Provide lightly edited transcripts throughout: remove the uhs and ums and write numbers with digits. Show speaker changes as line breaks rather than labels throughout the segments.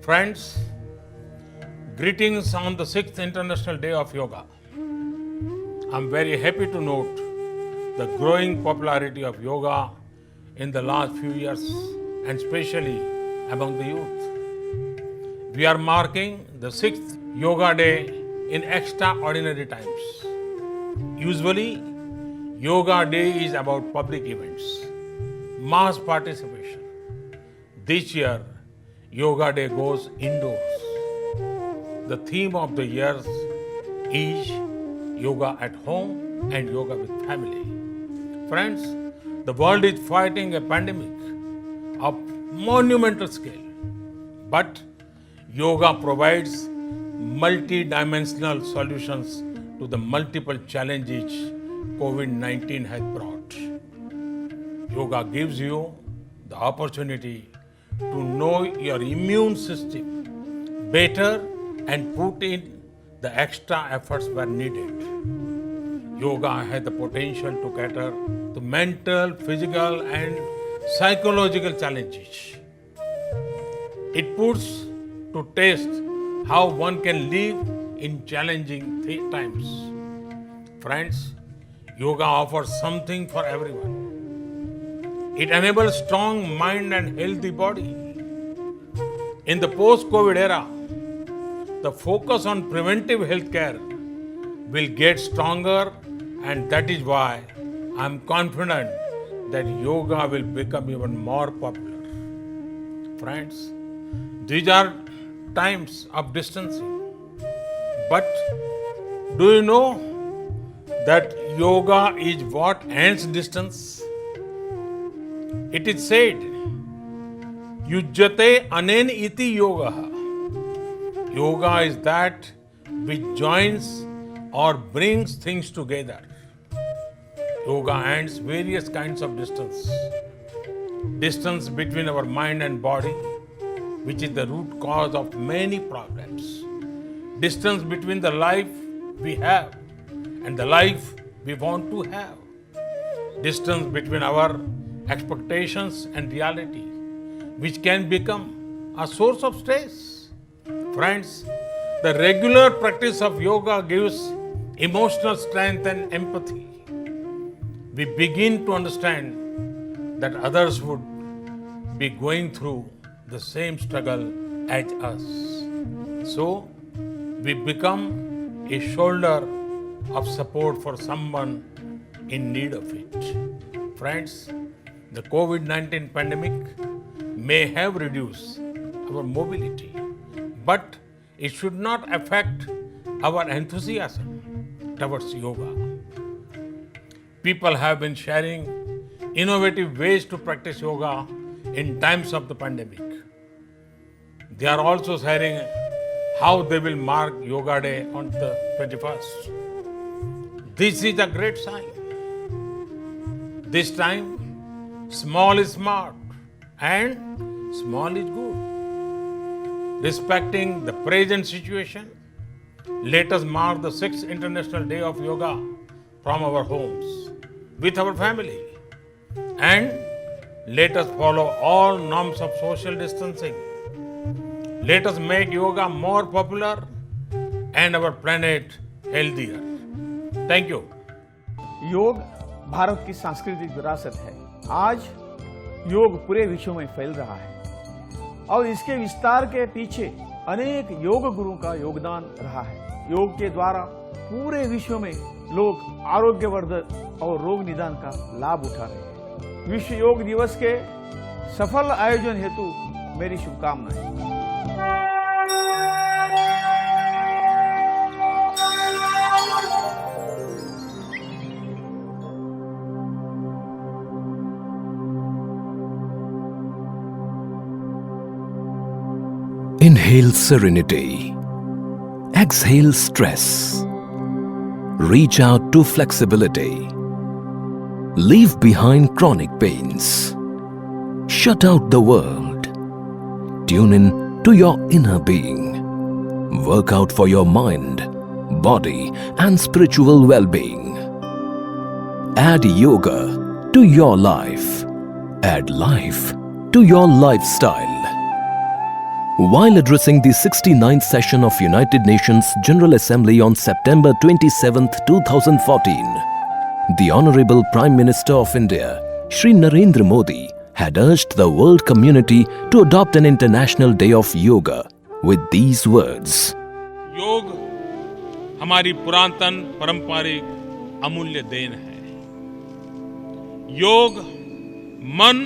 Friends, greetings on the 6th International Day of Yoga. I'm very happy to note the growing popularity of yoga in the last few years and especially among the youth. We are marking the 6th Yoga Day in extraordinary times. Usually, Yoga Day is about public events, mass participation. This year, Yoga Day goes indoors. The theme of the year is Yoga at Home and Yoga with Family. Friends, the world is fighting a pandemic of monumental scale, but yoga provides multi-dimensional solutions to the multiple challenges COVID-19 has brought. Yoga gives you the opportunity to know your immune system better and put in the extra efforts where needed. Yoga has the potential to cater to mental, physical, and psychological challenges. It puts to test how one can live in challenging times. Friends, yoga offers something for everyone. It enables strong mind and healthy body. In the post-COVID era, the focus on preventive health care will get stronger, and that is why I'm confident that yoga will become even more popular. Friends, these are times of distancing. But do you know that yoga is what ends distance? It is said, Yujjate anen iti yoga. Yoga is that which joins or brings things together. Yoga ends various kinds of distance. Distance between our mind and body, which is the root cause of many problems. Distance between the life we have and the life we want to have. Distance between our expectations and reality, which can become a source of stress. Friends, the regular practice of yoga gives emotional strength and empathy. We begin to understand that others would be going through the same struggle as us. So, we become a shoulder of support for someone in need of it. Friends, the COVID-19 pandemic may have reduced our mobility, but it should not affect our enthusiasm towards yoga. People have been sharing innovative ways to practice yoga in times of the pandemic. They are also sharing how they will mark Yoga Day on the 21st. This is a great sign. This time, small is smart and small is good. Respecting the present situation, let us mark the 6th International Day of Yoga from our homes, with our family. And let us follow all norms of social distancing. Let us make yoga more popular and our planet healthier. Thank you.
योग भारत की सांस्कृतिक विरासत है। आज योग पूरे विश्व में फैल रहा है और इसके विस्तार के पीछे अनेक योग गुरुओं का योगदान रहा है। योग के द्वारा पूरे विश्व में लोग आरोग्यवर्धक और रोग निदान का लाभ उठा रहे हैं। विश्व योग दिवस के सफल आयोजन हेतु मेरी शुभकामनाएं।
Inhale serenity. Exhale stress. Reach out to flexibility. Leave behind chronic pains. Shut out the world. Tune in to your inner being. Work out for your mind, body, and spiritual well-being. Add yoga to your life. Add life to your lifestyle. While addressing the 69th session of United Nations General Assembly on September 27, 2014, the Honorable Prime Minister of India, Shri Narendra Modi, had urged the world community to adopt an International Day of Yoga with these words.
योग हमारी पुरातन पारंपरिक अमूल्य then है। योग मन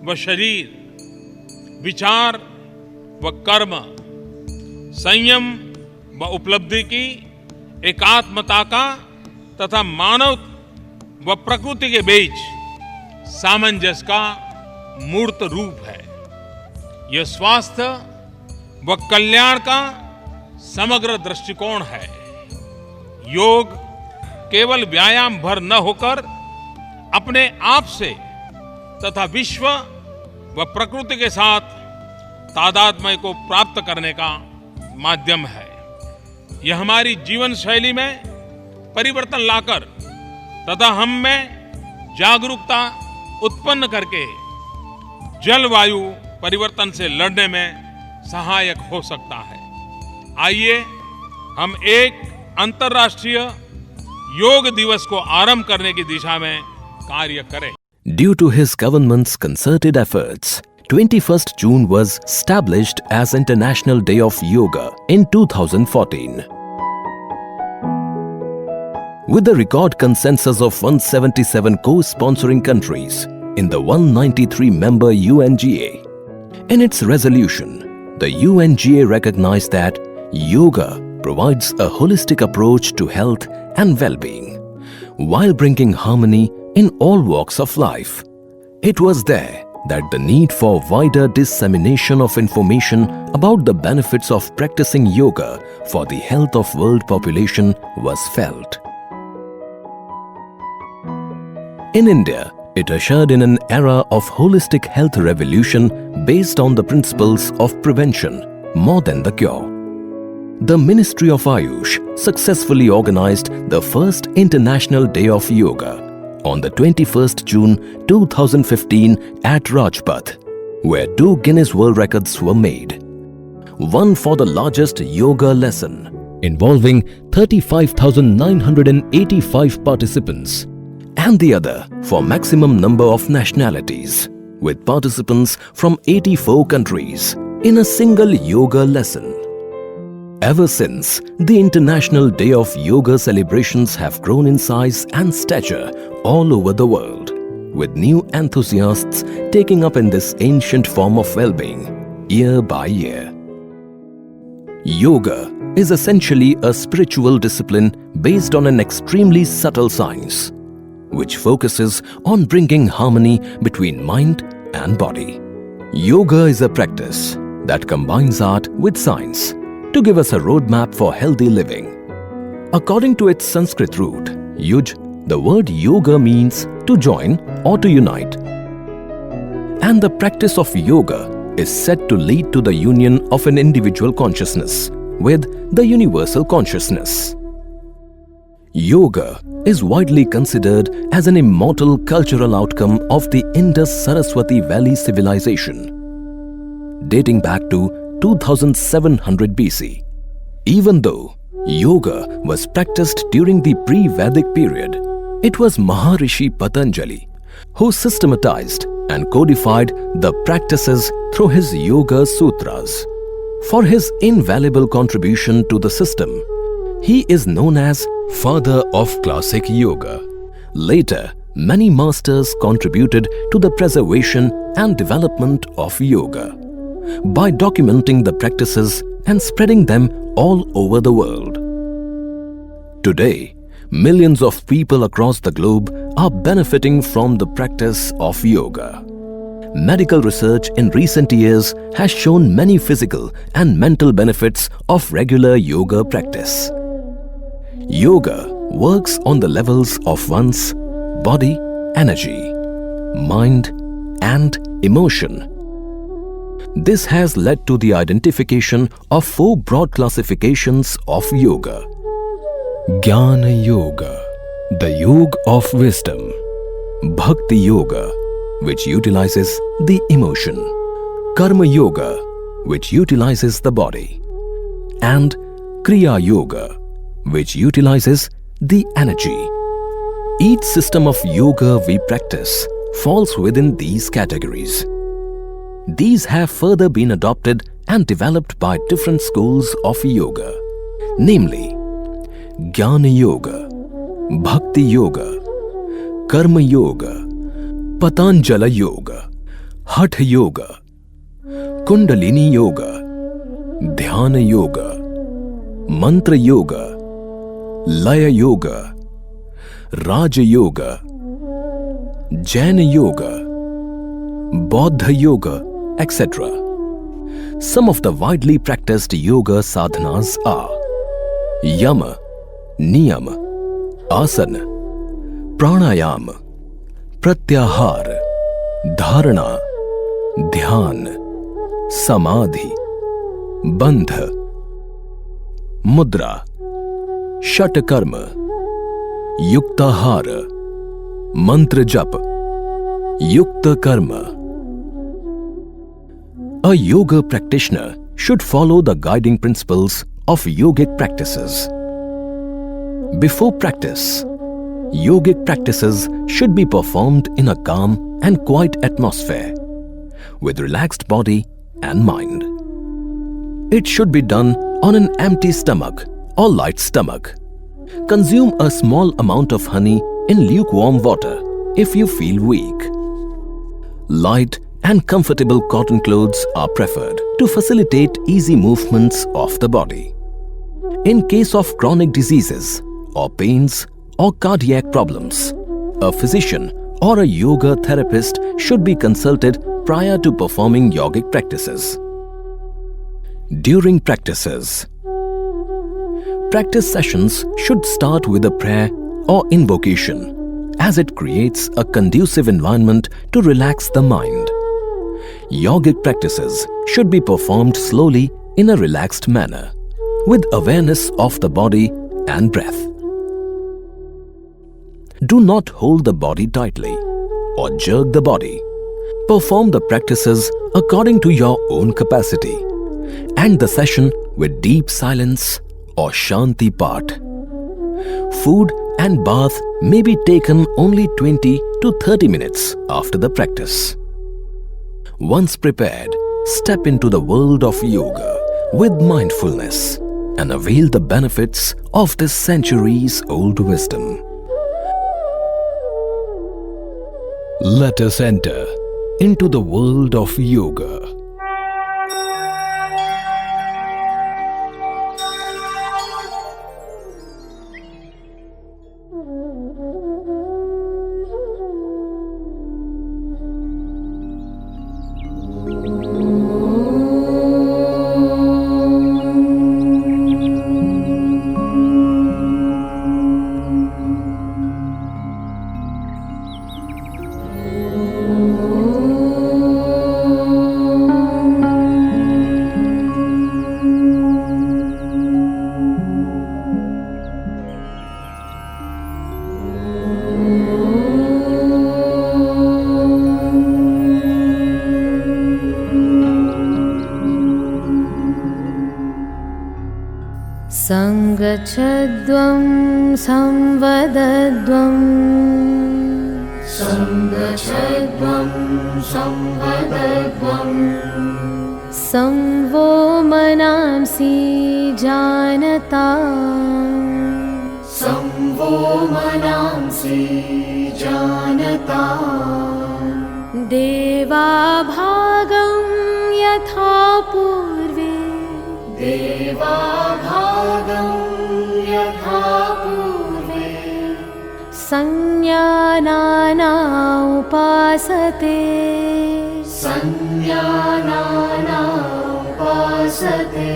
व शरीर, विचार व कर्म, संयम व उपलब्धि की एकात्मता का तथा मानव व प्रकृति के बीच सामंजस्य का मूर्त रूप है। यह स्वास्थ्य व कल्याण का समग्र दृष्टिकोण है। योग केवल व्यायाम भर न होकर अपने आप से तथा विश्व व प्रकृति के साथ तादात्म्य को प्राप्त करने का माध्यम है। यह हमारी जीवन शैली में परिवर्तन लाकर तथा हम में जागरूकता उत्पन्न करके जलवायु परिवर्तन से लड़ने में सहायक हो सकता है। आइए हम एक अंतर्राष्ट्रीय योग दिवस को आरंभ करने की दिशा में कार्य करें।
Due to his government's concerted efforts, 21st June was established as International Day of Yoga in 2014. With the record consensus of 177 co-sponsoring countries in the 193-member UNGA, in its resolution, the UNGA recognized that yoga provides a holistic approach to health and well-being, while bringing harmony in all walks of life. It was there that the need for wider dissemination of information about the benefits of practicing yoga for the health of world population was felt. In India, it ushered in an era of holistic health revolution based on the principles of prevention more than the cure. The Ministry of Ayush successfully organized the first International Day of Yoga on the 21st June 2015 at Rajpath, where 2 Guinness World Records were made. One for the largest yoga lesson, involving 35,985 participants, and the other for maximum number of nationalities, with participants from 84 countries in a single yoga lesson. Ever since, the International Day of Yoga celebrations have grown in size and stature all over the world, with new enthusiasts taking up in this ancient form of well-being year by year. Yoga is essentially a spiritual discipline based on an extremely subtle science, which focuses on bringing harmony between mind and body. Yoga is a practice that combines art with science to give us a roadmap for healthy living. According to its Sanskrit root, yuj, the word yoga means to join or to unite. And the practice of yoga is said to lead to the union of an individual consciousness with the universal consciousness. Yoga is widely considered as an immortal cultural outcome of the Indus-Saraswati Valley civilization, dating back to 2700 BC. Even though yoga was practiced during the pre-Vedic period, it was Maharishi Patanjali who systematized and codified the practices through his Yoga Sutras. For his invaluable contribution to the system, he is known as Father of Classic Yoga. Later, many masters contributed to the preservation and development of yoga by documenting the practices and spreading them all over the world. Today, millions of people across the globe are benefiting from the practice of yoga. Medical research in recent years has shown many physical and mental benefits of regular yoga practice. Yoga works on the levels of one's body, energy, mind, and emotion. This has led to the identification of 4 broad classifications of yoga. Jnana Yoga, the yoga of wisdom. Bhakti Yoga, which utilizes the emotion. Karma Yoga, which utilizes the body, and Kriya Yoga, which utilizes the energy. Each system of yoga we practice falls within these categories. These have further been adopted and developed by different schools of yoga, namely Jnana Yoga, Bhakti Yoga, Karma Yoga, Patanjala Yoga, Hatha Yoga, Kundalini Yoga, Dhyana Yoga, Mantra Yoga, Laya Yoga, Raja Yoga, Jaina Yoga, Bauddha Yoga, etc. Some of the widely practiced yoga sadhanas are Yama, Niyama, Asana, Pranayama, Pratyahara, Dharana, Dhyan, Samadhi, Bandha, Mudra, Shatakarma, Yuktahara, Mantra Jap, Yukta Karma. A yoga practitioner should follow the guiding principles of yogic practices. Before practice, yogic practices should be performed in a calm and quiet atmosphere, with relaxed body and mind. It should be done on an empty stomach or light stomach. Consume a small amount of honey in lukewarm water if you feel weak. Light and comfortable cotton clothes are preferred to facilitate easy movements of the body. In case of chronic diseases or pains or cardiac problems, a physician or a yoga therapist should be consulted prior to performing yogic practices. During practices, practice sessions should start with a prayer or invocation, as it creates a conducive environment to relax the mind. Yogic practices should be performed slowly in a relaxed manner, with awareness of the body and breath. Do not hold the body tightly or jerk the body. Perform the practices according to your own capacity. End the session with deep silence or Shanti Path. Food and bath may be taken only 20 to 30 minutes after the practice. Once prepared, step into the world of yoga with mindfulness and avail the benefits of this centuries-old wisdom. Let us enter into the world of yoga.
Sangachadvam samvadadvam Sangachadvam samvadadvam Samvo manamsi janatam Samvo manamsi janatam Deva bhagam yatha purve Deva bhagam yatha purve Sanyanana upasate Sanyanana upasate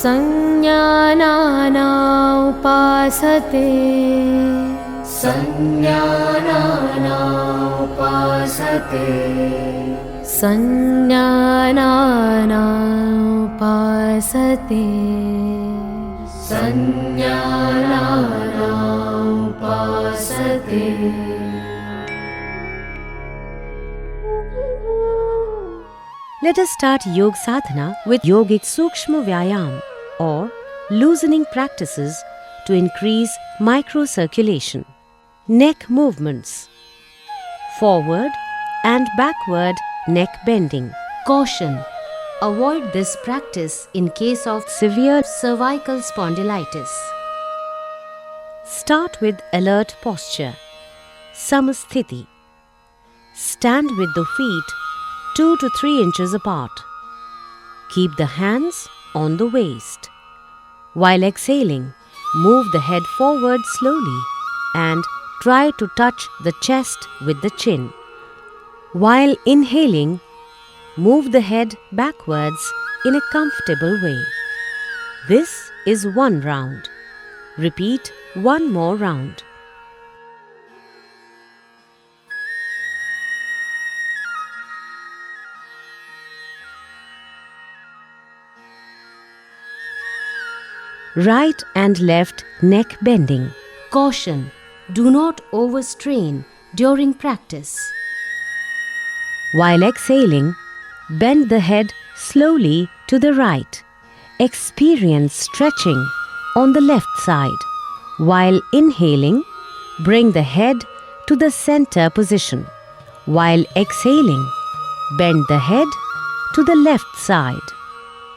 Sanyanana upasate Sanyanana upasate Sanyanana upasate Sanyanana upasate
Let us start Yog Sadhana with Yogic Sukshma Vyayam or loosening practices to increase microcirculation. Neck movements. Forward and backward neck bending. Caution. Avoid this practice in case of severe cervical spondylitis. Start with alert posture. Samasthiti. Stand with the feet 2 to 3 inches apart. Keep the hands on the waist. While exhaling, move the head forward slowly and try to touch the chest with the chin. While inhaling, move the head backwards in a comfortable way. This is 1 round. Repeat 1 more round. Right and left neck bending. Caution. Do not overstrain during practice. While exhaling, bend the head slowly to the right. Experience stretching on the left side. While inhaling, bring the head to the center position. While exhaling, bend the head to the left side.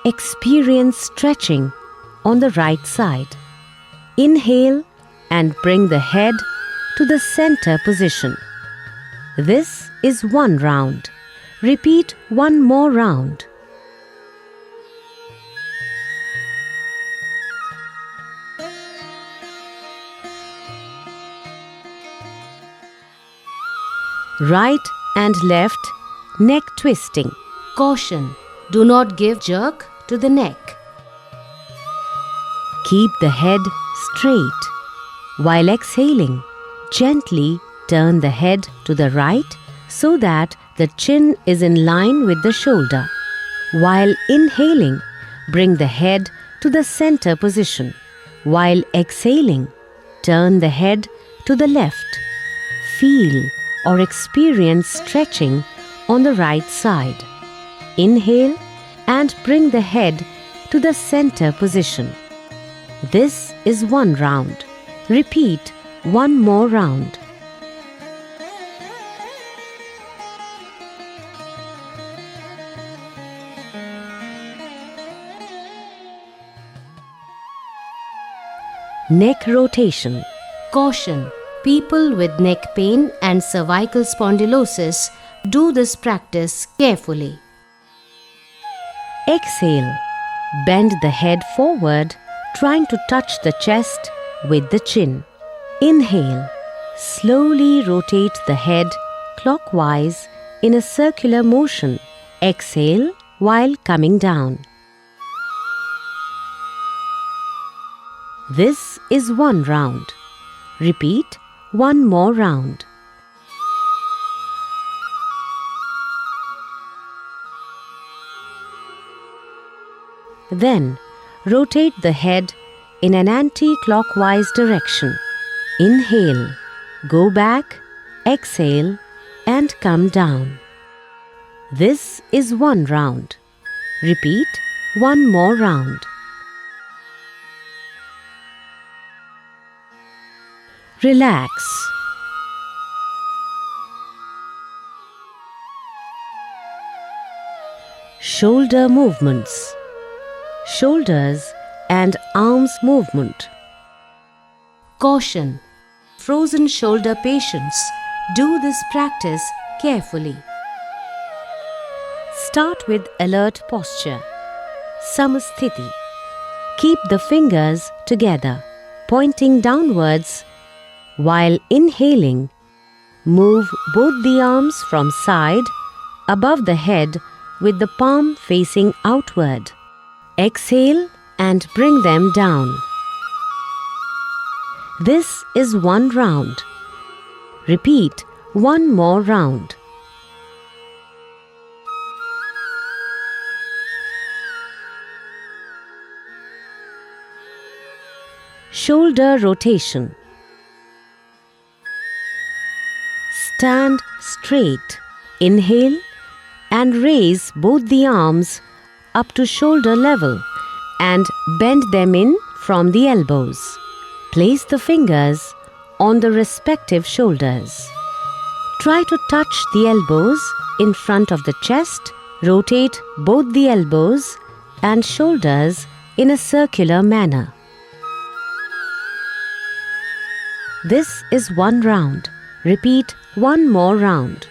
Experience stretching on the right side. Inhale and bring the head to the center position. This is 1 round. Repeat 1 more round. Right and left neck twisting. Caution. Do not give jerk to the neck. Keep the head straight. While exhaling, gently turn the head to the right so that the chin is in line with the shoulder. While inhaling, bring the head to the center position. While exhaling, turn the head to the left. Feel or experience stretching on the right side. Inhale and bring the head to the center position. This is 1 round. Repeat 1 more round. Neck rotation. Caution. People with neck pain and cervical spondylosis do this practice carefully. Exhale. Bend the head forward, trying to touch the chest with the chin. Inhale. Slowly rotate the head clockwise in a circular motion. Exhale while coming down. This is 1 round. Repeat 1 more round. Then, rotate the head in an anti-clockwise direction. Inhale, go back, exhale, and come down. This is 1 round. Repeat 1 more round. Relax. Shoulder movements. Shoulders and arms movement. Caution. Frozen shoulder patients do this practice carefully. Start with alert posture. Samasthiti. Keep the fingers together, pointing downwards. While inhaling, move both the arms from side above the head with the palm facing outward. Exhale and bring them down. This is 1 round. Repeat 1 more round. Shoulder rotation. Stand straight. Inhale and raise both the arms up to shoulder level and bend them in from the elbows. Place the fingers on the respective shoulders. Try to touch the elbows in front of the chest. Rotate both the elbows and shoulders in a circular manner. This is one round. Repeat one more round.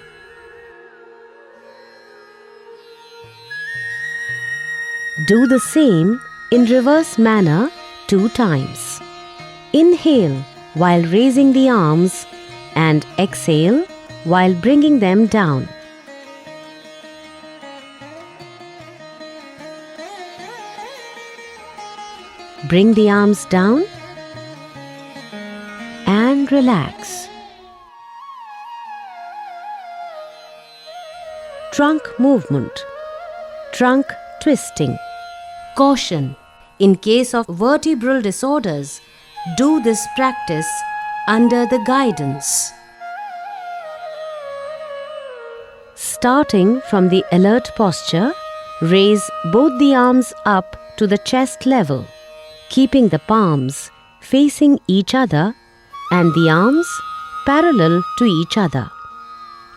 Do the same in reverse manner 2 times. Inhale while raising the arms and exhale while bringing them down. Bring the arms down and relax. Trunk movement. Trunk twisting. Caution! In case of vertebral disorders, do this practice under the guidance. Starting from the alert posture, raise both the arms up to the chest level, keeping the palms facing each other and the arms parallel to each other.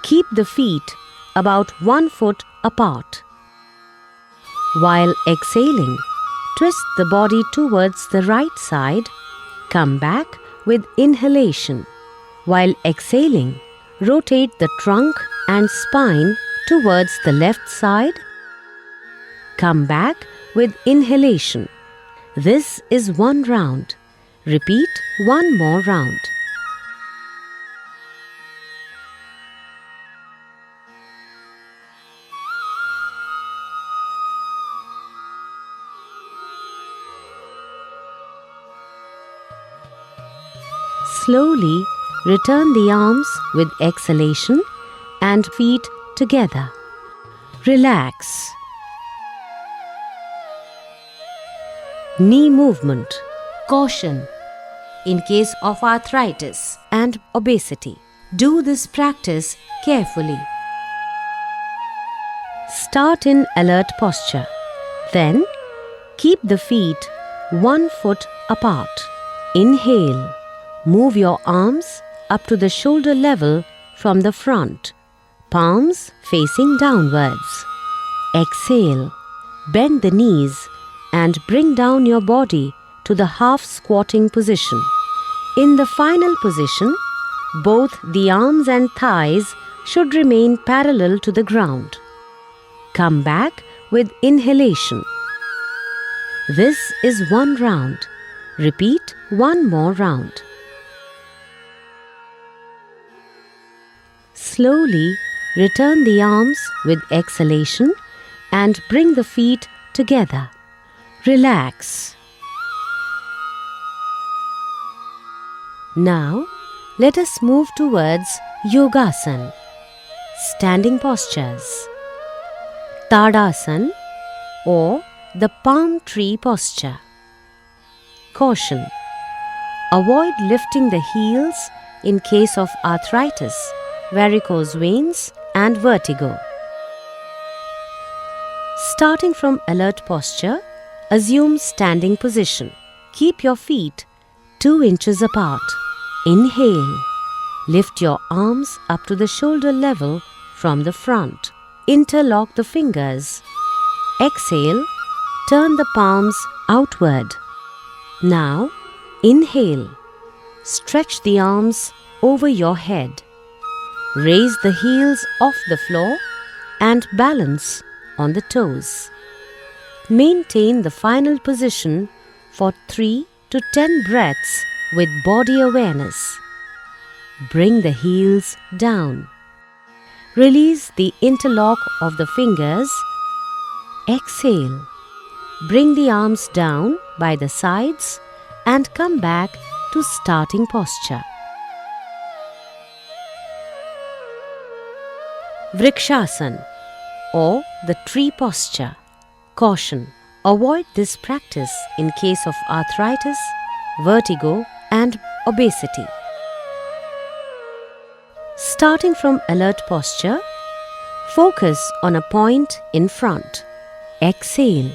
Keep the feet about 1 foot apart. While exhaling, twist the body towards the right side. Come back with inhalation. While exhaling, rotate the trunk and spine towards the left side. Come back with inhalation. This is one round. Repeat one more round. Slowly return the arms with exhalation and feet together. Relax. Knee movement. Caution! In case of arthritis and obesity, do this practice carefully. Start in alert posture. Then, keep the feet 1 foot apart. Inhale. Move your arms up to the shoulder level from the front, palms facing downwards. Exhale. Bend the knees and bring down your body to the half squatting position. In the final position, both the arms and thighs should remain parallel to the ground. Come back with inhalation. This is one round. Repeat one more round. Slowly return the arms with exhalation and bring the feet together. Relax. Now, let us move towards Yogasana, standing postures. Tadasana or the palm tree posture. Caution! Avoid lifting the heels in case of arthritis, varicose veins and vertigo. Starting from alert posture, assume standing position. Keep your feet 2 inches apart. Inhale. Lift your arms up to the shoulder level from the front. Interlock the fingers. Exhale. Turn the palms outward. Now, inhale. Stretch the arms over your head. Raise the heels off the floor and balance on the toes. Maintain the final position for 3 to 10 breaths with body awareness. Bring the heels down. Release the interlock of the fingers. Exhale. Bring the arms down by the sides and come back to starting posture. Vrikshasana or the tree posture. Caution! Avoid this practice in case of arthritis, vertigo and obesity. Starting from alert posture, Focus on a point in front. Exhale.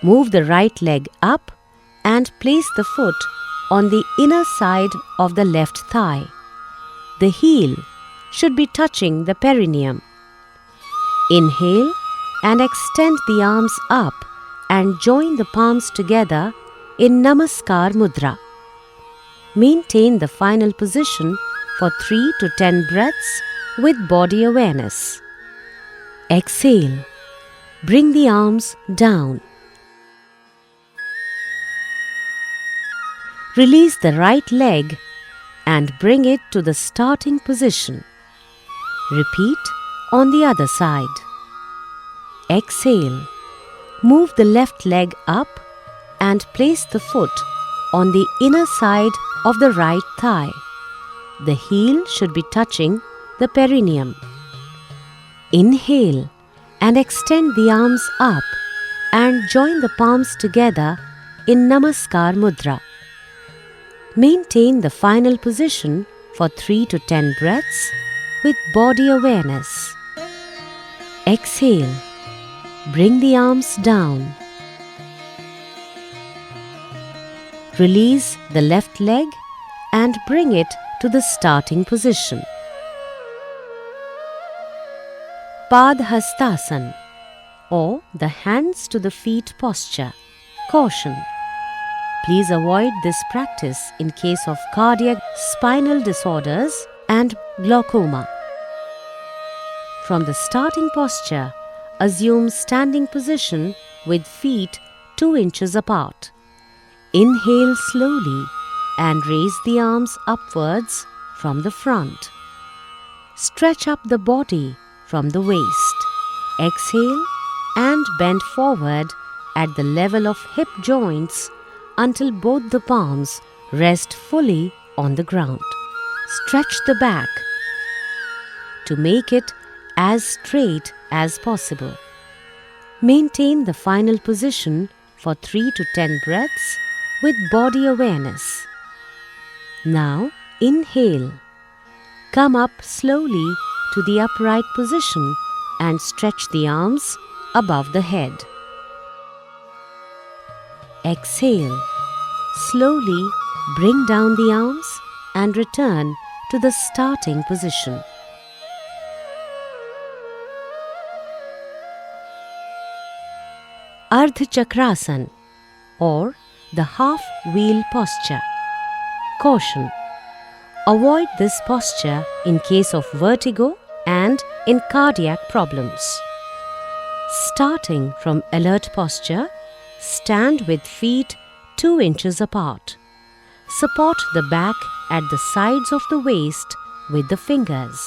Move the right leg up and place the foot on the inner side of the left thigh. The heel should be touching the perineum. Inhale and extend the arms up and join the palms together in Namaskar Mudra. Maintain the final position for 3 to 10 breaths with body awareness. Exhale. Bring the arms down. Release the right leg and bring it to the starting position. Repeat on the other side. Exhale. Move the left leg up and place the foot on the inner side of the right thigh. The heel should be touching the perineum. Inhale and extend the arms up and join the palms together in Namaskar Mudra. Maintain the final position for 3 to 10 breaths with body awareness. Exhale. Bring the arms down. Release the left leg and bring it to the starting position. Padhastasana, or the hands to the feet posture. Caution. Please avoid this practice in case of cardiac spinal disorders and glaucoma. From the starting posture, assume standing position with feet 2 inches apart. Inhale slowly and raise the arms upwards from the front. Stretch up the body from the waist. Exhale and bend forward at the level of hip joints until both the palms rest fully on the ground. Stretch the back to make it as straight as possible. Maintain the final position for 3 to 10 breaths with body awareness. Now inhale. Come up slowly to the upright position and stretch the arms above the head. Exhale. Slowly bring down the arms and return to the starting position. Ardha Chakrasana, or the half wheel posture. Caution. Avoid this posture in case of vertigo and in cardiac problems. Starting from alert posture, stand with feet 2 inches apart. Support the back at the sides of the waist with the fingers.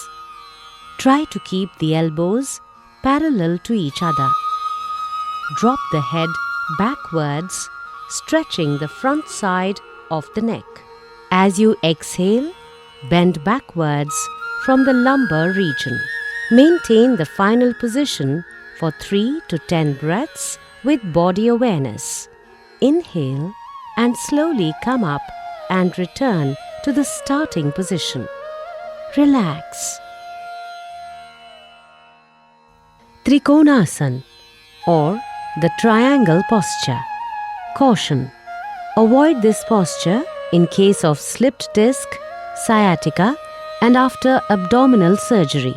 Try to keep the elbows parallel to each other. Drop the head backwards, stretching the front side of the neck. As you exhale, bend backwards from the lumbar region. Maintain the final position for 3 to 10 breaths with body awareness. Inhale and slowly come up and return to the starting position. Relax. Trikonasana, or the triangle posture. Caution. Avoid this posture in case of slipped disc, sciatica, and after abdominal surgery.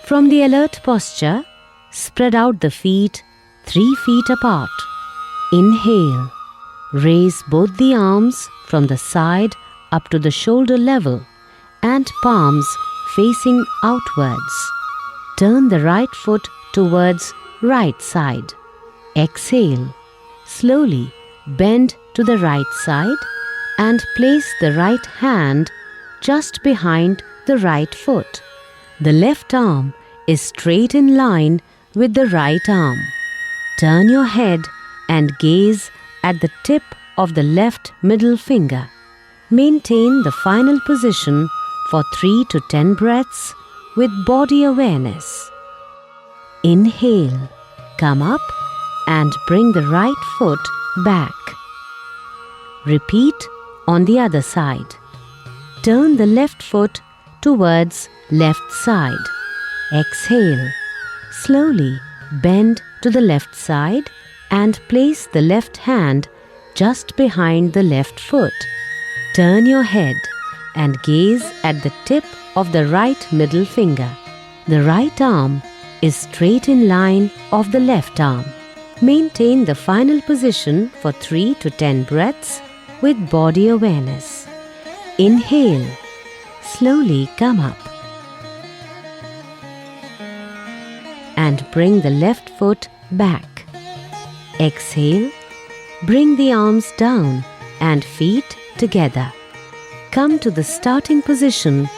From the alert posture, spread out the feet 3 feet apart. Inhale. Raise both the arms from the side up to the shoulder level and palms facing outwards. Turn the right foot towards right side. Exhale. Slowly bend to the right side and place the right hand just behind the right foot. The left arm is straight in line with the right arm. Turn your head and gaze at the tip of the left middle finger. Maintain the final position for 3 to 10 breaths with body awareness. Inhale, come up and bring the right foot back. Repeat on the other side. Turn the left foot towards left side. Exhale. Slowly bend to the left side and place the left hand just behind the left foot. Turn your head and gaze at the tip of the right middle finger. The right arm is straight in line of the left arm. Maintain the final position for 3 to 10 breaths with body awareness. Inhale. Slowly come up. And bring the left foot back. Exhale. Bring the arms down and feet together. Come to the starting position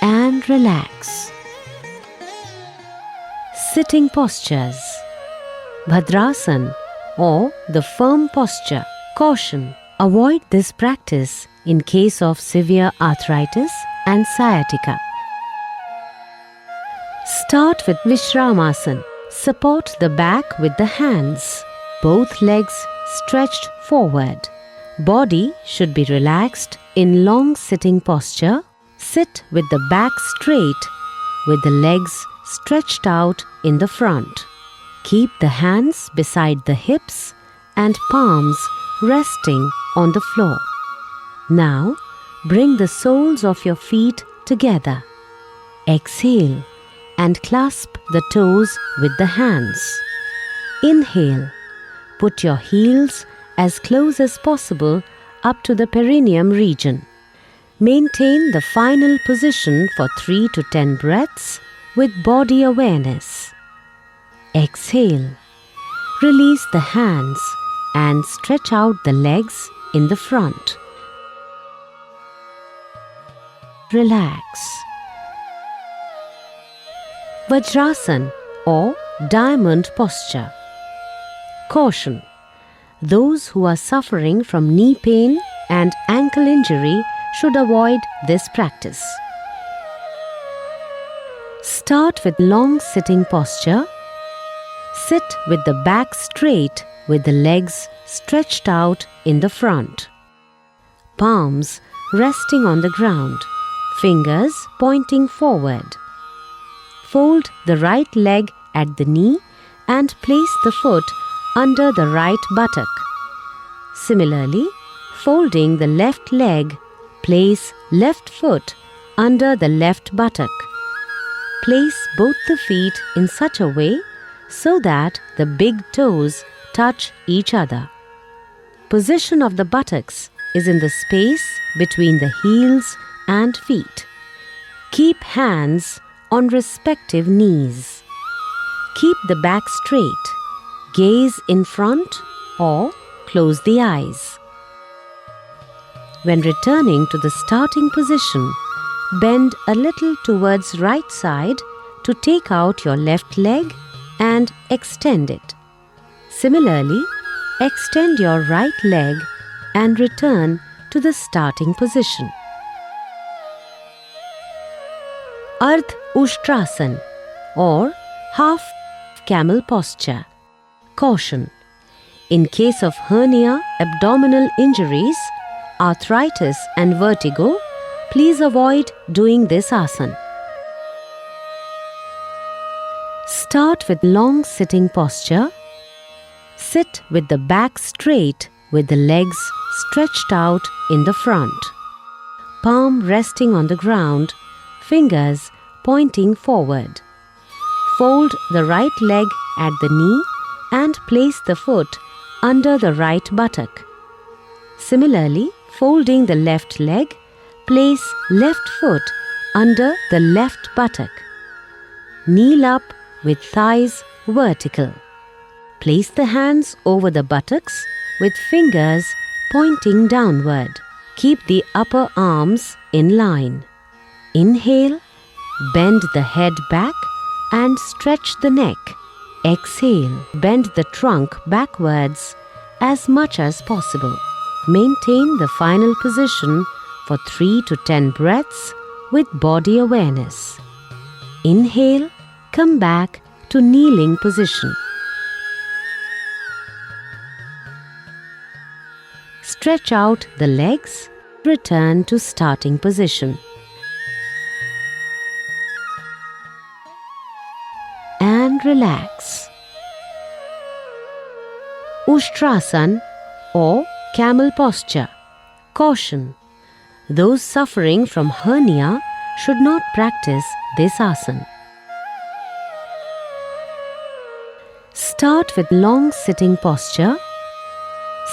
and relax. Sitting postures. Bhadrasana or the firm posture. Caution: avoid this practice in case of severe arthritis and sciatica. Start with Vishramasana. Support the back with the hands. Both legs stretched forward. Body should be relaxed in long sitting posture. Sit with the back straight, with the legs stretched out in the front. Keep the hands beside the hips and palms resting on the floor. Now, bring the soles of your feet together. Exhale and clasp the toes with the hands. Inhale. Put your heels as close as possible up to the perineum region. Maintain the final position for 3 to 10 breaths with body awareness. Exhale. Release the hands and stretch out the legs in the front. Relax. Vajrasana or diamond posture. Caution: those who are suffering from knee pain and ankle injury should avoid this practice. Start with long sitting posture. Sit with the back straight with the legs stretched out in the front. Palms resting on the ground, fingers pointing forward. Fold the right leg at the knee and place the foot under the right buttock. Similarly, folding the left leg, place left foot under the left buttock. Place both the feet in such a way so that the big toes touch each other. Position of the buttocks is in the space between the heels and feet. Keep hands on respective knees. Keep the back straight. Gaze in front or close the eyes. When returning to the starting position, bend a little towards right side to take out your left leg and extend it. Similarly, extend your right leg and return to the starting position. Ardh Ushtrasana or half camel posture. Caution: in case of hernia, abdominal injuries, arthritis and vertigo, please avoid doing this asana. Start with long sitting posture. Sit with the back straight with the legs stretched out in the front. Palm resting on the ground, fingers pointing forward. Fold the right leg at the knee and place the foot under the right buttock. Similarly, folding the left leg, place left foot under the left buttock. Kneel up with thighs vertical. Place the hands over the buttocks with fingers pointing downward. Keep the upper arms in line. Inhale, bend the head back and stretch the neck. Exhale, bend the trunk backwards as much as possible. Maintain the final position for 3 to 10 breaths with body awareness. Inhale, come back to kneeling position. Stretch out the legs, return to starting position. and relax. Ushtrasan or camel posture. Caution: those suffering from hernia should not practice this asana. Start with long sitting posture.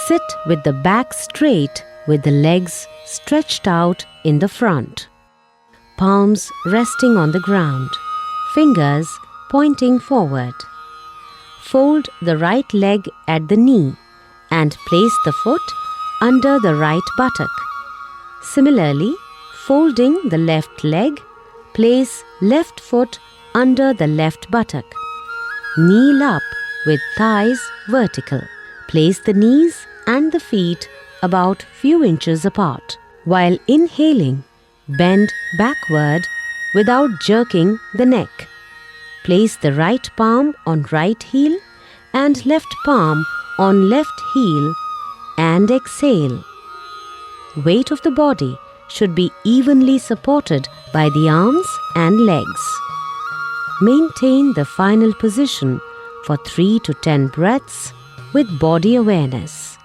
Sit with the back straight with the legs stretched out in the front. Palms resting on the ground, fingers pointing forward. Fold the right leg at the knee and place the foot under the right buttock. Similarly, folding the left leg, place left foot under the left buttock. Kneel up with thighs vertical. Place the knees and the feet about few inches apart. While inhaling, bend backward without jerking the neck. Place the right palm on right heel and left palm on left heel and exhale. Weight of the body should be evenly supported by the arms and legs. Maintain the final position for 3 to 10 breaths with body awareness.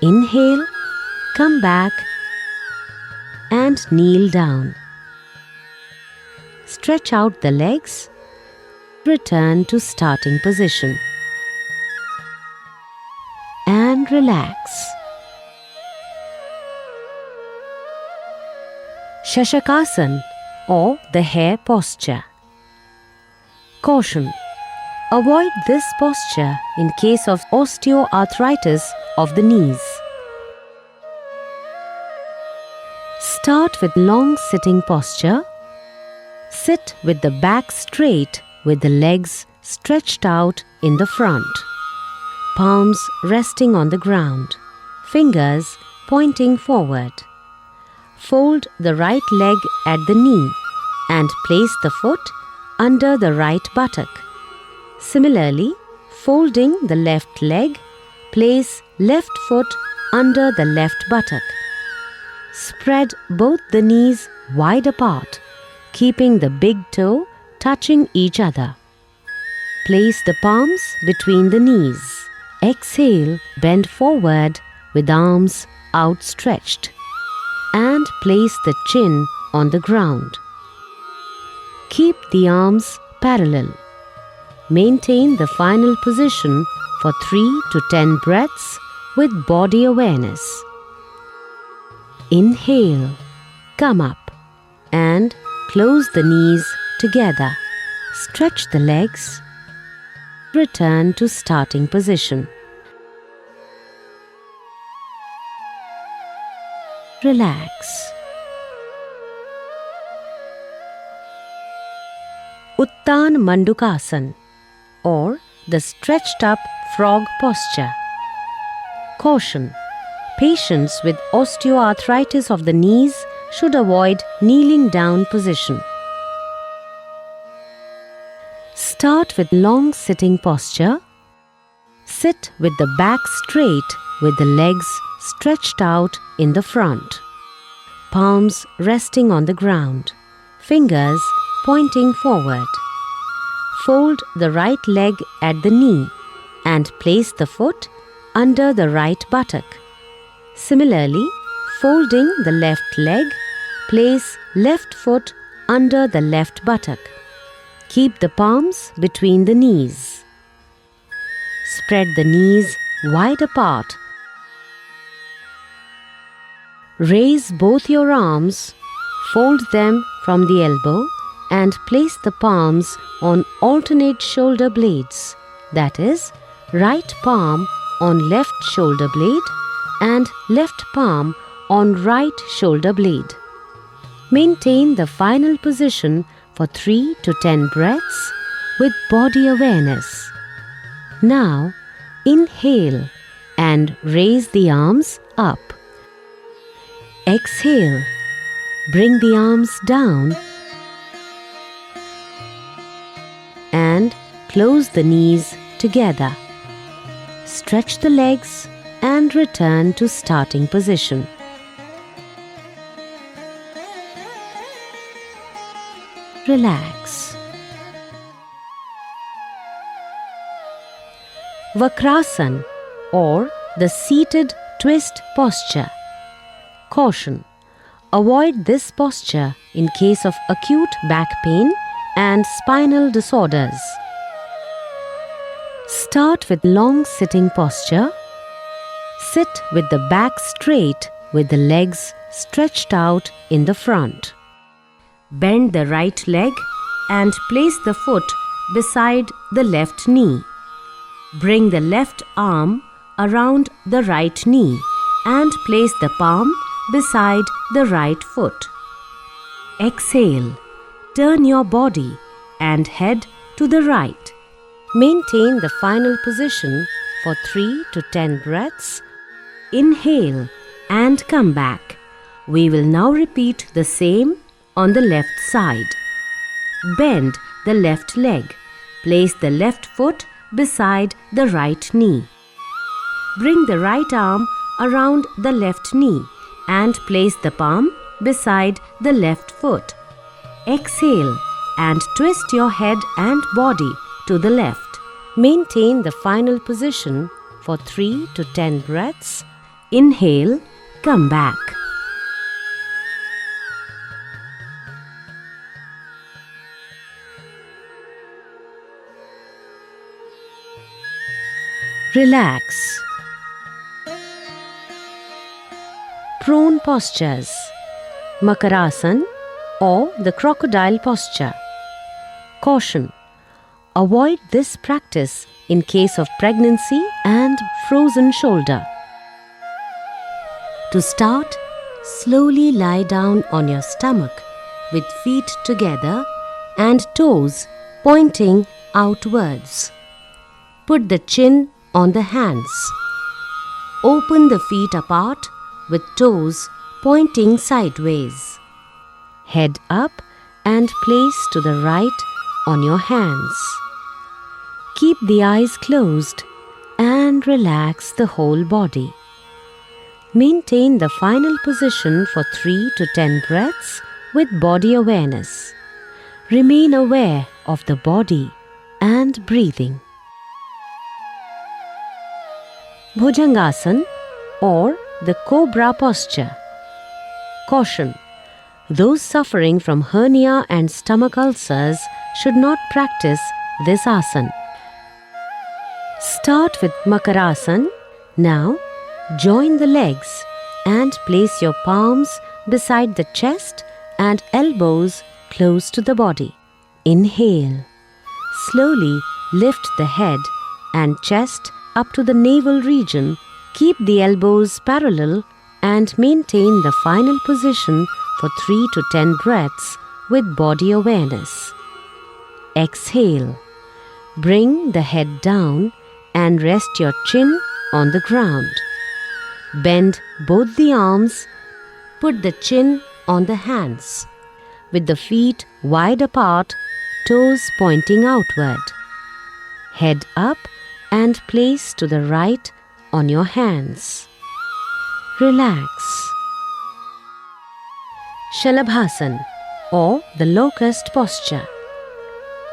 Inhale, come back and kneel down. Stretch out the legs. Return to starting position. And relax. Shashakasana or the hare posture. Caution: avoid this posture in case of osteoarthritis of the knees. Start with long sitting posture. Sit with the back straight with the legs stretched out in the front. Palms resting on the ground, fingers pointing forward. Fold the right leg at the knee and place the foot under the right buttock. Similarly, folding the left leg, place left foot under the left buttock. Spread both the knees wide apart, keeping the big toe touching each other. Place the palms between the knees. Exhale, bend forward with arms outstretched. And place the chin on the ground. Keep the arms parallel. Maintain the final position for 3 to 10 breaths with body awareness. Inhale, come up and close the knees together. Stretch the legs. Return to starting position. Relax. Uttan Mandukasana or the stretched up frog posture. Caution: patients with osteoarthritis of the knees should avoid kneeling down position. Start with long sitting posture. Sit with the back straight with the legs stretched out in the front. Palms resting on the ground, fingers pointing forward. Fold the right leg at the knee and place the foot under the right buttock. Similarly, folding the left leg, place left foot under the left buttock. Keep the palms between the knees. Spread the knees wide apart. Raise both your arms, fold them from the elbow and place the palms on alternate shoulder blades, that is, right palm on left shoulder blade and left palm on right shoulder blade. Maintain the final position for 3 to 10 breaths with body awareness. Now, inhale and raise the arms up. Exhale, bring the arms down and close the knees together. Stretch the legs and return to starting position. Relax. Vakrasan or the seated twist posture. Caution: avoid this posture in case of acute back pain and spinal disorders. Start with long sitting posture. Sit with the back straight with the legs stretched out in the front. Bend the right leg and place the foot beside the left knee. Bring the left arm around the right knee and place the palm beside the right foot. Exhale. Turn your body and head to the right. Maintain the final position for 3 to 10 breaths. Inhale and come back. We will now repeat the same on the left side. Bend the left leg. Place the left foot beside the right knee. Bring the right arm around the left knee and place the palm beside the left foot. Exhale and twist your head and body to the left. Maintain the final position for 3 to 10 breaths. Inhale, come back. Relax. Prone postures. Makarasan or the crocodile posture. Caution: avoid this practice in case of pregnancy and frozen shoulder. To start, slowly lie down on your stomach with feet together and toes pointing outwards. Put the chin on the hands. Open the feet apart with toes pointing sideways. Head up and place to the right on your hands. Keep the eyes closed and relax the whole body. Maintain the final position for 3 to 10 breaths with body awareness. Remain aware of the body and breathing. Bhujangasana or the cobra posture. Caution: those suffering from hernia and stomach ulcers should not practice this asana. Start with Makarasana. Now, join the legs and place your palms beside the chest and elbows close to the body. Inhale. Slowly lift the head and chest up to the navel region. Keep the elbows parallel and maintain the final position for 3 to 10 breaths with body awareness. Exhale. Bring the head down and rest your chin on the ground. Bend both the arms. Put the chin on the hands. With the feet wide apart, toes pointing outward. Head up and place to the right on your hands. Relax. Shalabhasana or the locust posture.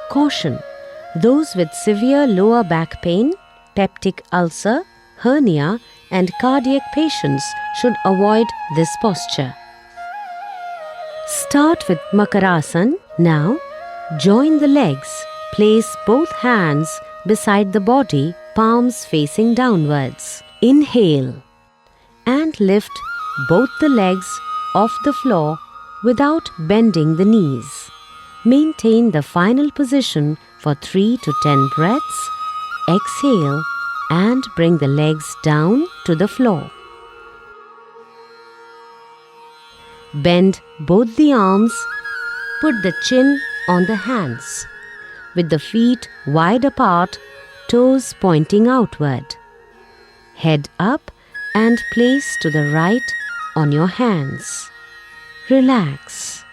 Caution: those with severe lower back pain, peptic ulcer, hernia and cardiac patients should avoid this posture. Start with Makarasana. Now, join the legs. Place both hands beside the body, palms facing downwards. Inhale and lift both the legs off the floor without bending the knees. Maintain the final position for 3 to 10 breaths. Exhale and bring the legs down to the floor. Bend both the arms. Put the chin on the hands. With the feet wide apart, toes pointing outward. Head up and place to the right on your hands. Relax.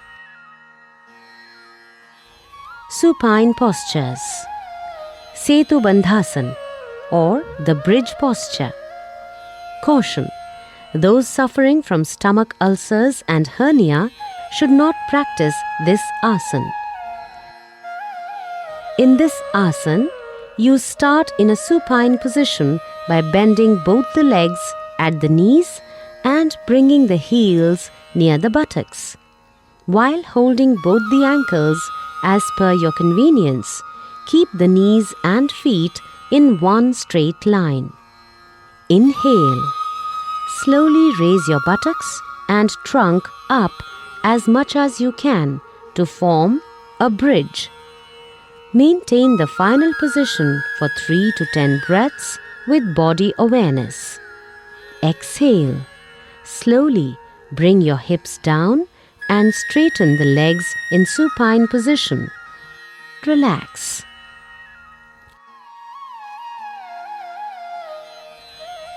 Supine postures. Setu Bandhasana or the bridge posture. Caution: those suffering from stomach ulcers and hernia should not practice this asana. In this asana, You start in a supine position by bending both the legs at the knees and bringing the heels near the buttocks. While holding both the ankles as per your convenience, keep the knees and feet in one straight line. Inhale. Slowly raise your buttocks and trunk up as much as you can to form a bridge. Maintain the final position for 3 to 10 breaths with body awareness. Exhale. Slowly bring your hips down and straighten the legs in supine position. Relax.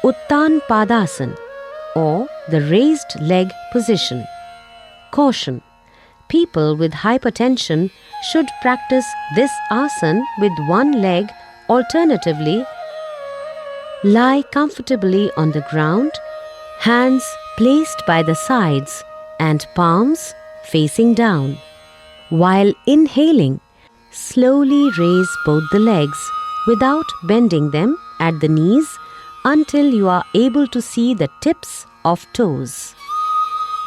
Uttan Padasana or the raised leg position. Caution: people with hypertension should practice this asana with one leg. Alternatively, lie comfortably on the ground, hands placed by the sides and palms facing down. While inhaling, slowly raise both the legs without bending them at the knees until you are able to see the tips of toes.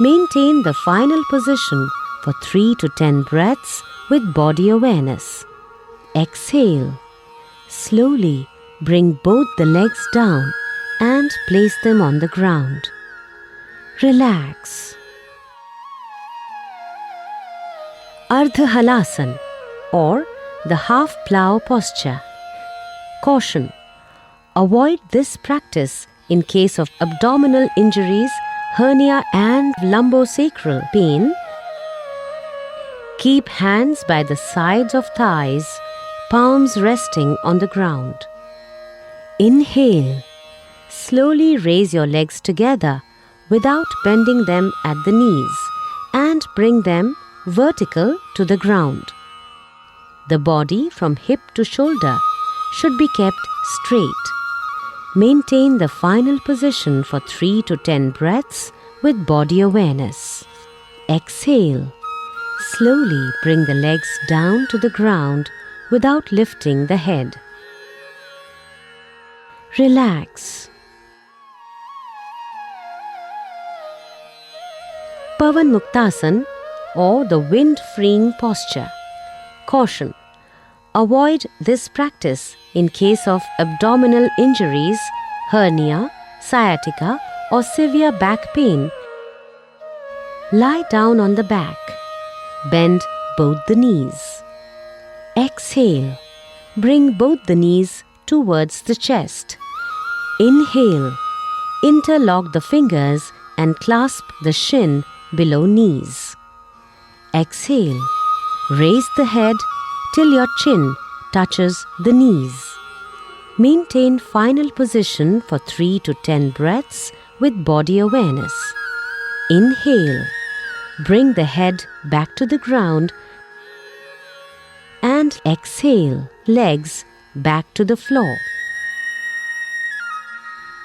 Maintain the final position for 3 to 10 breaths with body awareness. Exhale. Slowly bring both the legs down and place them on the ground. Relax. Ardha Halasana or the half plow posture. Caution: avoid this practice in case of abdominal injuries, hernia and lumbosacral pain. Keep hands by the sides of thighs, palms resting on the ground. Inhale. Slowly raise your legs together without bending them at the knees and bring them vertical to the ground. The body from hip to shoulder should be kept straight. Maintain the final position for 3 to 10 breaths with body awareness. Exhale. Slowly bring the legs down to the ground without lifting the head. Relax. Pavan Muktasana or the wind-freeing posture. Caution: avoid this practice in case of abdominal injuries, hernia, sciatica or severe back pain. Lie down on the back. Bend both the knees. Exhale. Bring both the knees towards the chest. Inhale. Interlock the fingers and clasp the shin below knees. Exhale. Raise the head till your chin touches the knees. Maintain final position for 3 to 10 breaths with body awareness. Inhale. Bring the head back to the ground and exhale, legs back to the floor.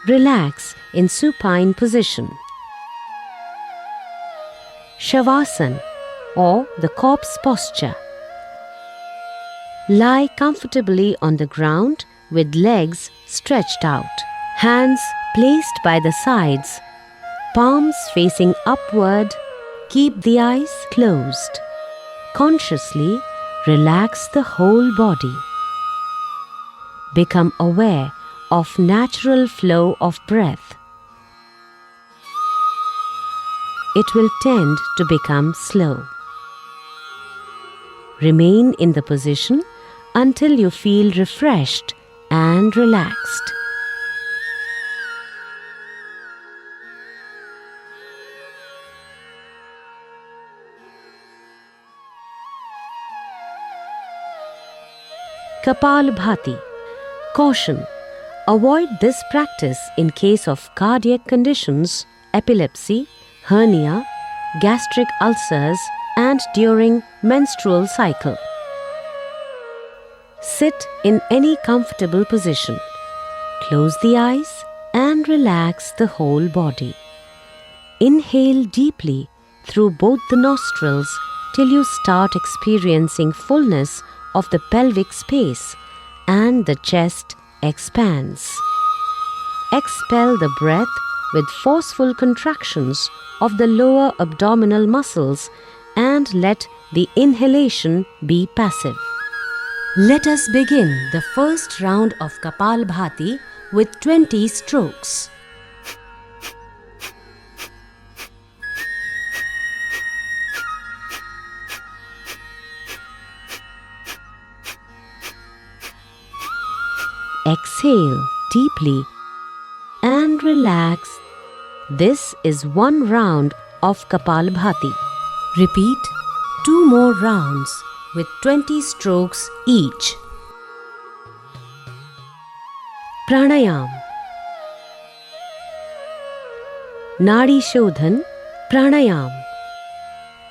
Relax in supine position. Shavasana or the corpse posture. Lie comfortably on the ground with legs stretched out, hands placed by the sides, palms facing upward. Keep the eyes closed. Consciously relax the whole body. Become aware of natural flow of breath. It will tend to become slow. Remain in the position until you feel refreshed and relaxed. Kapalbhati. Caution: avoid this practice in case of cardiac conditions, epilepsy, hernia, gastric ulcers, and during menstrual cycle. Sit in any comfortable position. Close the eyes and relax the whole body. Inhale deeply through both the nostrils till you start experiencing fullness of the pelvic space and the chest expands. Expel the breath with forceful contractions of the lower abdominal muscles and let the inhalation be passive. Let us begin the first round of Kapalbhati with 20 strokes. Exhale deeply and relax. This is one round of Kapalbhati. Repeat 2 more rounds with 20 strokes each. Pranayam. Nadi Shodhan Pranayam,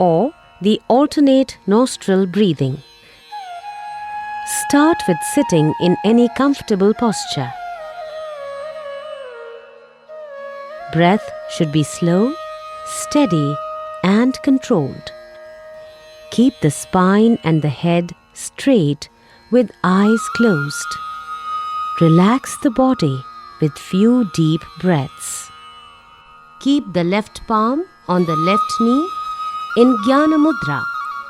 or the alternate nostril breathing. Start with sitting in any comfortable posture. Breath should be slow, steady, and controlled. Keep the spine and the head straight with eyes closed. Relax the body with few deep breaths. Keep the left palm on the left knee in Jnana Mudra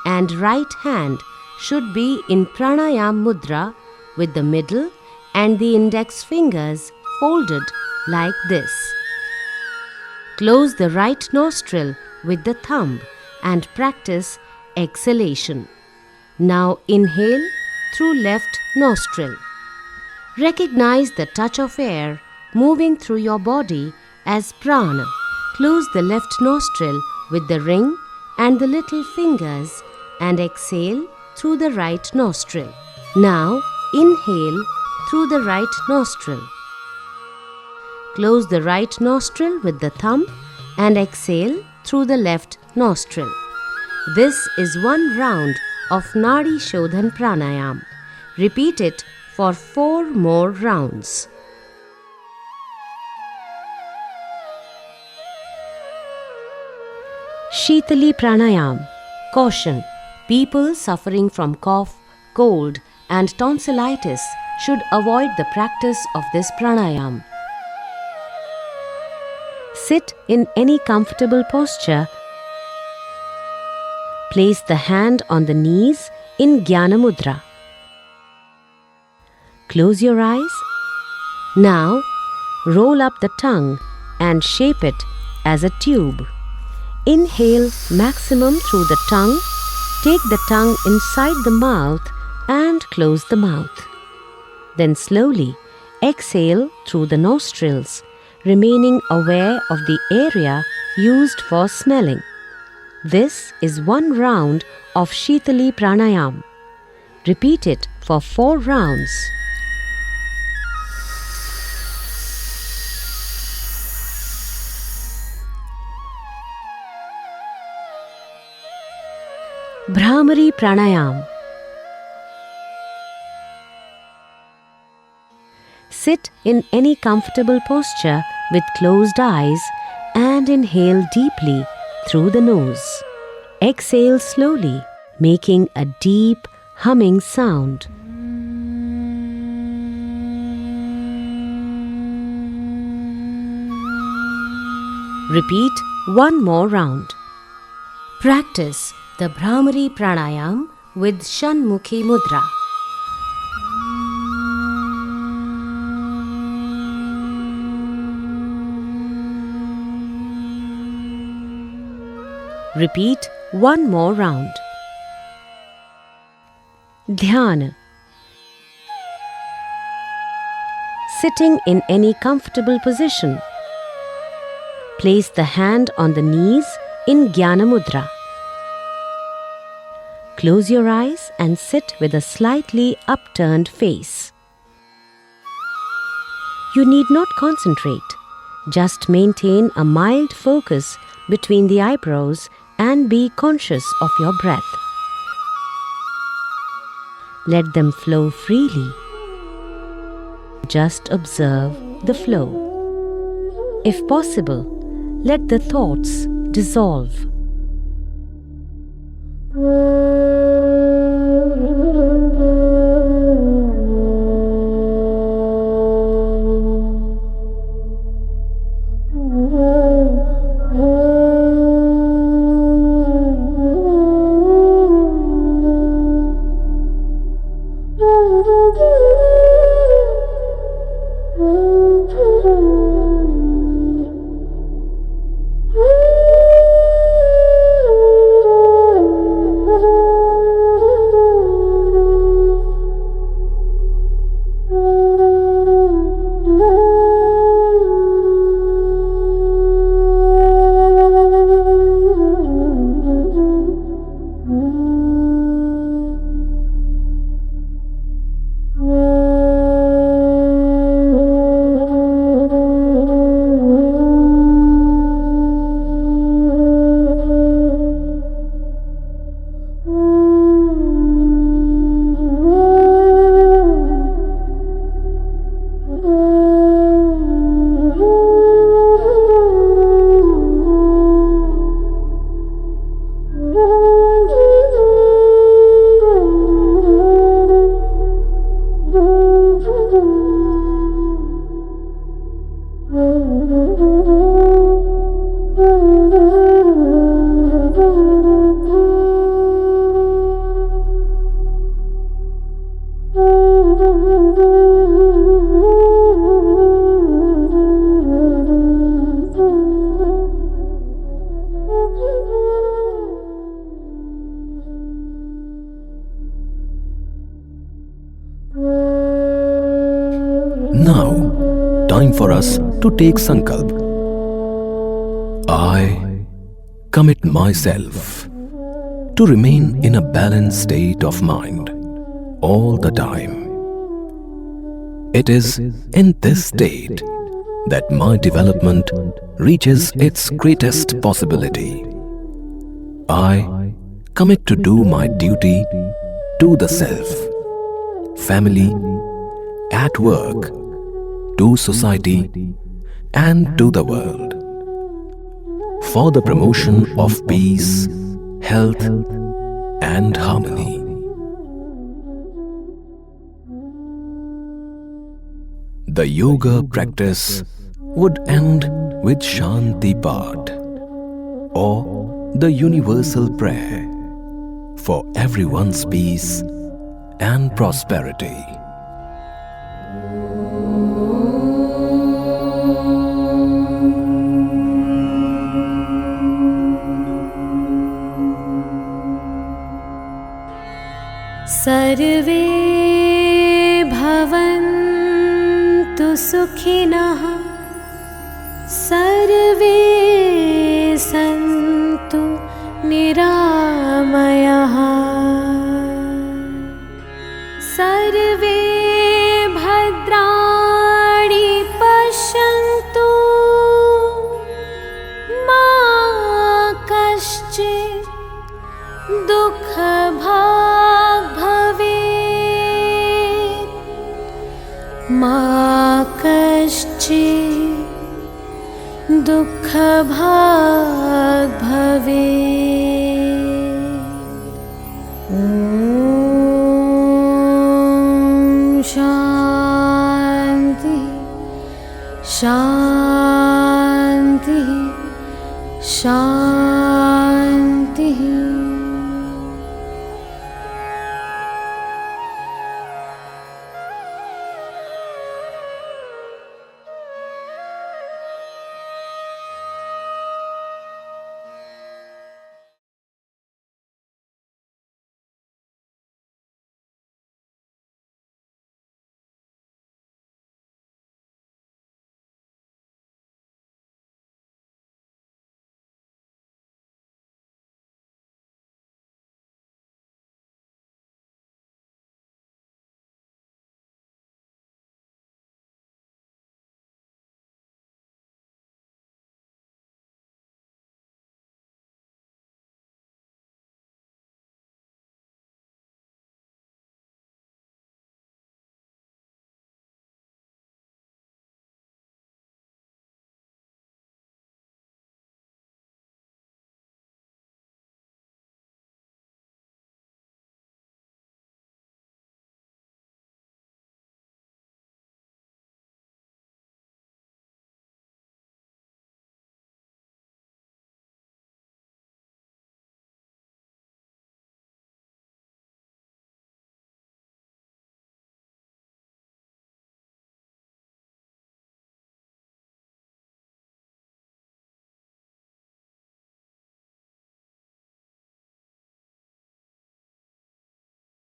and right hand should be in Pranayam Mudra with the middle and the index fingers folded like this. Close the right nostril with the thumb and practice exhalation. Now inhale through left nostril. Recognize the touch of air moving through your body as prana. Close the left nostril with the ring and the little fingers and exhale through the right nostril. Now inhale through the right nostril. Close the right nostril with the thumb and exhale through the left nostril. This is one round of Nadi Shodhan Pranayam. Repeat it for 4 more rounds. Shitali Pranayam. Caution: people suffering from cough, cold, and tonsillitis should avoid the practice of this pranayam. Sit in any comfortable posture. Place the hand on the knees in Jnana Mudra. Close your eyes. Now, roll up the tongue and shape it as a tube. Inhale maximum through the tongue. Take the tongue inside the mouth and close the mouth. Then slowly exhale through the nostrils, remaining aware of the area used for smelling. This is one round of Shitali Pranayam. Repeat it for 4 rounds. Bhramari Pranayam. Sit in any comfortable posture with closed eyes and inhale deeply through the nose. Exhale slowly, making a deep humming sound. Repeat 1 more round. Practice the Bhramari Pranayam with Shanmukhi Mudra. Repeat 1 more round. Dhyana. Sitting in any comfortable position. Place the hand on the knees in Jnana Mudra. Close your eyes and sit with a slightly upturned face. You need not concentrate. Just maintain a mild focus between the eyebrows and be conscious of your breath. Let them flow freely. Just observe the flow. If possible, let the thoughts dissolve.
Now, time for us to take Sankalp. I commit myself to remain in a balanced state of mind all the time. It is in this state that my development reaches its greatest possibility. I commit to do my duty to the self, family, at work, to society, and to the world, for the promotion of peace, health, and harmony. The yoga practice would end with Shanti Path, or the universal prayer for everyone's peace and prosperity.
सर्वे भवन्तु सुखिनः सर्वे सन्तु निरामयाः सर्वे भद्राणि पश्यन्तु मा कश्चित् दुःखभाग् भवेत् मा कश्चित् दुःखभाग् भवेत्। ॐ शान्ति शान्ति शान्ति।